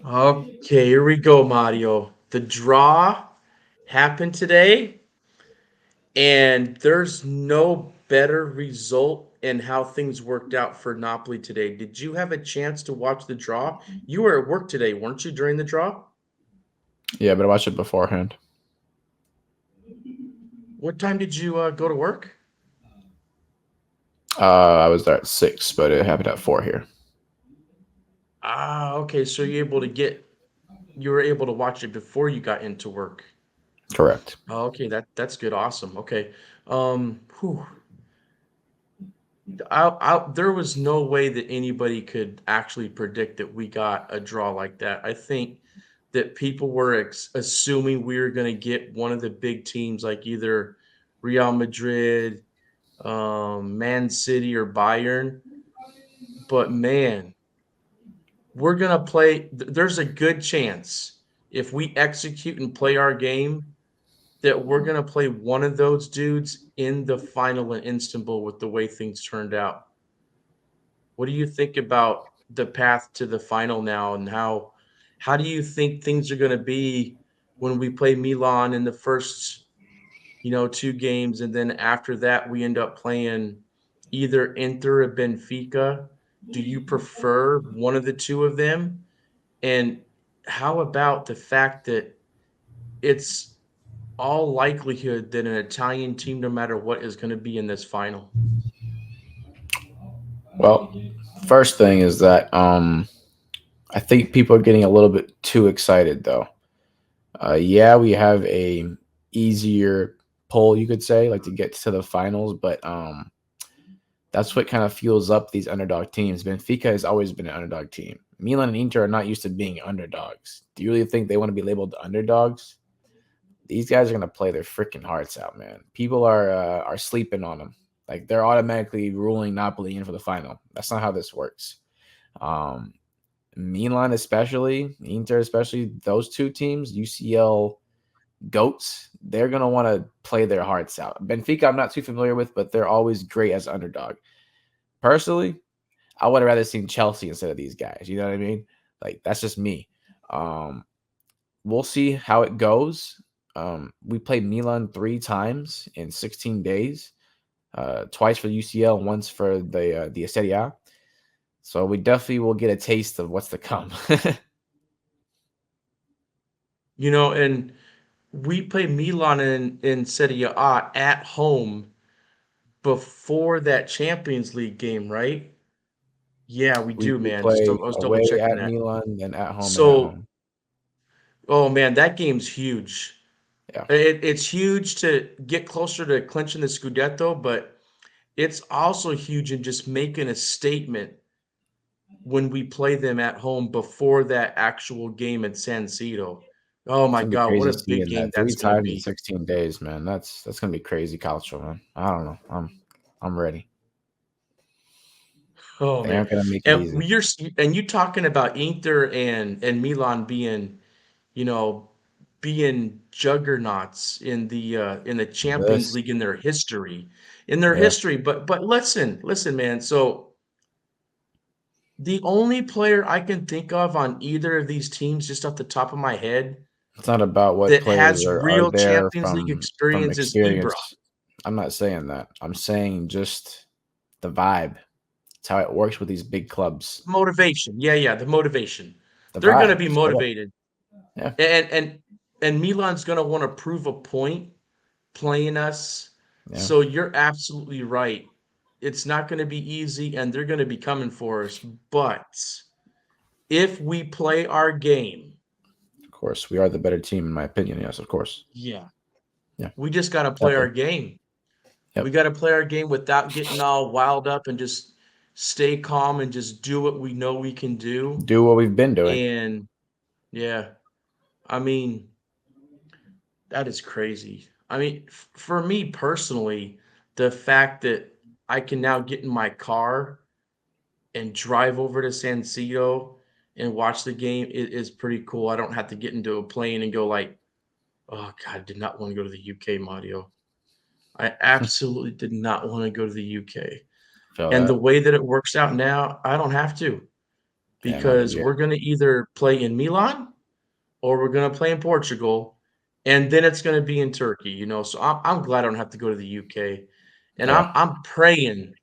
Okay, here we go, Mario. The draw happened today, and there's no better result in how things worked out for Napoli today. Did you have a chance to watch the draw? You were at work today, weren't you, during the draw? Yeah, but I watched it beforehand. What time did you go to work? I was there at 6, but it happened at 4 here. Ah, okay. So you were able to watch it before you got into work. Correct. Oh, okay, that's good. Awesome. Okay. Whew. There was no way that anybody could actually predict that we got a draw like that. I think that people were assuming we were going to get one of the big teams, like either Real Madrid, Man City, or Bayern. But man, we're going to play. There's a good chance if we execute and play our game that we're going to play one of those dudes in the final in Istanbul with the way things turned out. What do you think about the path to the final now, and how do you think things are going to be when we play Milan in the first, two games, and then after that we end up playing either Inter or Benfica? Do you prefer one of the two of them? And how about the fact that it's all likelihood that an Italian team, no matter what, is going to be in this final? Well, first thing is that I think people are getting a little bit too excited though. Yeah, we have a easier pull, you could say, like to get to the finals, but that's what kind of fuels up these underdog teams. Benfica has always been an underdog team. Milan and Inter are not used to being underdogs. Do you really think they want to be labeled underdogs? These guys are gonna play their freaking hearts out, man. People are sleeping on them. Like they're automatically ruling Napoli in for the final. That's not how this works. Um, Milan, especially Inter, especially those two teams, UCL goats. They're gonna want to play their hearts out. Benfica, I'm not too familiar with, but they're always great as underdog. Personally, I would have rather seen Chelsea instead of these guys. You know what I mean? Like that's just me. Um, we'll see how it goes. We played Milan 3 times in 16 days, twice for UCL, once for the Serie A. So we definitely will get a taste of what's to come. And we play Milan in Serie A at home before that Champions League game, right? Yeah, we we do, we man. play I was double away checking at that. Milan, then at home and at So, home. oh man, that game's huge. Yeah, It's huge to get closer to clinching the Scudetto, but it's also huge in just making a statement when we play them at home before that actual game at San Siro. Oh it's my gonna be God, what crazy a big seeing game that three that's going to times in be. 16 days, man. That's gonna be crazy culture, man. I don't know. I'm ready. Oh They man, aren't gonna make it and easy. you talking about Inter and Milan you know, being juggernauts in the Champions This, League in their yeah, history. But listen, man. So the only player I can think of on either of these teams, just off the top of my head, it's not about what that players has are real there Champions League from experience is Ibra. experience. I'm not saying that. I'm saying just the vibe. It's how it works with these big clubs. Motivation. Yeah, the motivation. The They're gonna vibe, be straight up. motivated. Yeah, And and and Milan's gonna want to prove a point playing us. yeah. So you're absolutely right. It's not going to be easy, and they're going to be coming for us. But if we play our game, Of course, we are the better team, in my opinion. Yes, of course. yeah, Yeah, we just got to play our definitely. game. We Yep. got to play our game without getting all wild up and just stay calm and just do what we know we can do. Do what we've been doing. And yeah, I mean, that is crazy. I mean, for me personally, the fact that I can now get in my car and drive over to San Siro and watch the game is pretty cool. I don't have to get into a plane and go like, "Oh god, I did not want to go to the UK, Mario. I absolutely did not want to go to the UK." Feel And the that. way that it works out now, I don't have to. Yeah, no, because yeah, we're going to either play in Milan or we're going to play in Portugal, and then it's going to be in Turkey. So I'm glad I don't have to go to the UK, and yeah, I'm praying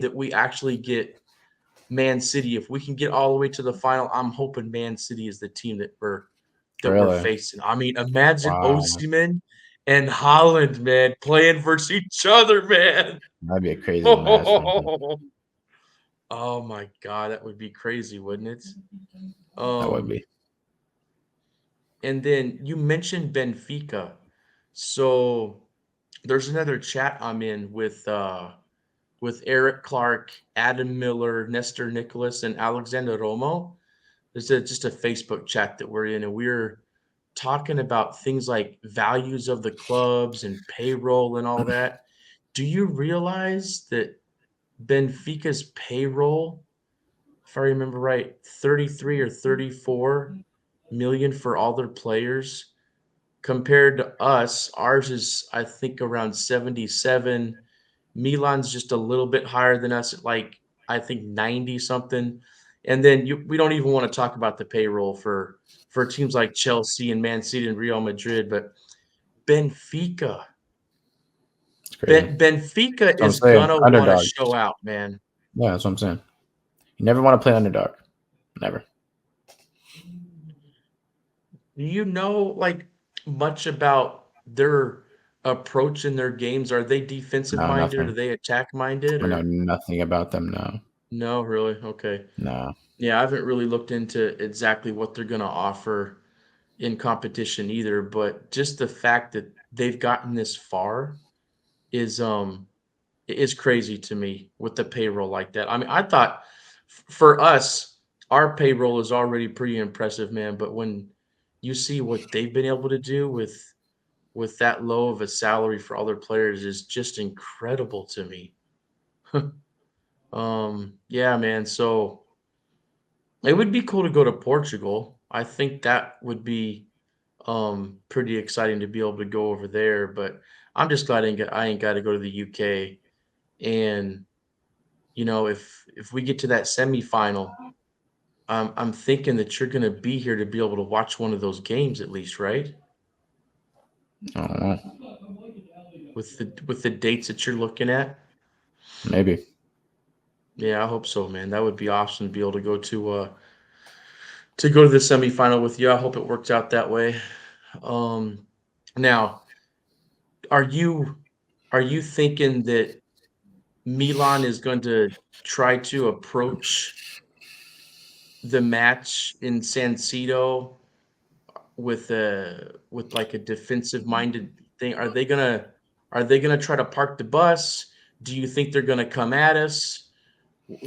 that we actually get Man City. If we can get all the way to the final, I'm hoping Man City is the team that we're really. facing. I mean, imagine Wow, Osimhen and Holland, man, playing versus each other, man. that'd be a crazy match, man. Oh my god, that would be crazy, wouldn't it? That would Um, be. and then you mentioned Benfica. So there's another chat I'm in with Eric Clark, Adam Miller, Nestor Nicholas, and Alexander Romo. There's just a Facebook chat that we're in, and we're talking about things like values of the clubs and payroll and all that. Do you realize that Benfica's payroll, if I remember right, 33 or 34 million for all their players compared to us? Ours is, I think, around 77. Milan's just a little bit higher than us at like, I think, 90 something. And then we don't even want to talk about the payroll for teams like Chelsea and Man City and Real Madrid, but Benfica. It's crazy. Benfica So I'm is saying gonna want to underdog. show out, man. Yeah, that's what I'm saying. You never want to play underdog. Never. Do you know like much about their approach in their games? Are they defensive No, minded? Are nothing. they attack minded? I know Or nothing about them. No, no, really? Okay. no. Yeah, I haven't really looked into exactly what they're gonna offer in competition either, but just the fact that they've gotten this far is crazy to me with the payroll like that. I mean, I thought for us, our payroll is already pretty impressive, man. But when you see what they've been able to do with that low of a salary for other players is just incredible to me. Yeah, man. So it would be cool to go to Portugal. I think that would be pretty exciting to be able to go over there. But I'm just glad I ain't got to go to the UK. And if we get to that semifinal, I'm thinking that you're gonna be here to be able to watch one of those games at least, right? I don't know. With the dates that you're looking at. Maybe. Yeah, I hope so, man. That would be awesome to be able to go to the semifinal with you. I hope it works out that way. Um, now, are you are you thinking that Milan is going to try to approach the match in San Siro with like a defensive minded thing? Are they gonna try to park the bus? Do you think they're gonna come at us?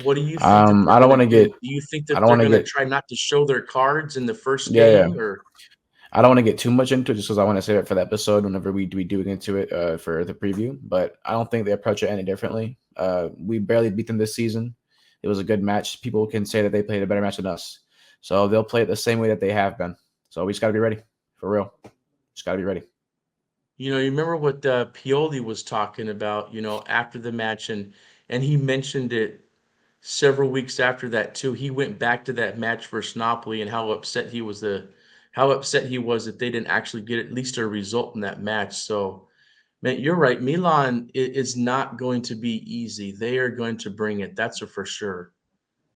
What do you think that they're I don't want gonna to do? get. Do you think I that don't they're want to gonna get. try not to show their cards in the first Yeah, yeah. game? Or I don't want to get too much into it just because I want to save it for the episode whenever we do get into it for the preview. But I don't think they approach it any differently. We barely beat them this season. It was a good match. People can say that they played a better match than us, so they'll play it the same way that they have been. So we just got to be ready for real. Just got to be ready. you remember what Pioli was talking about, after the match, and he mentioned it several weeks after that too. He went back to that match versus Napoli and how upset he was that they didn't actually get at least a result in that match. So, man, you're right. Milan is not going to be easy. They are going to bring it. That's for sure.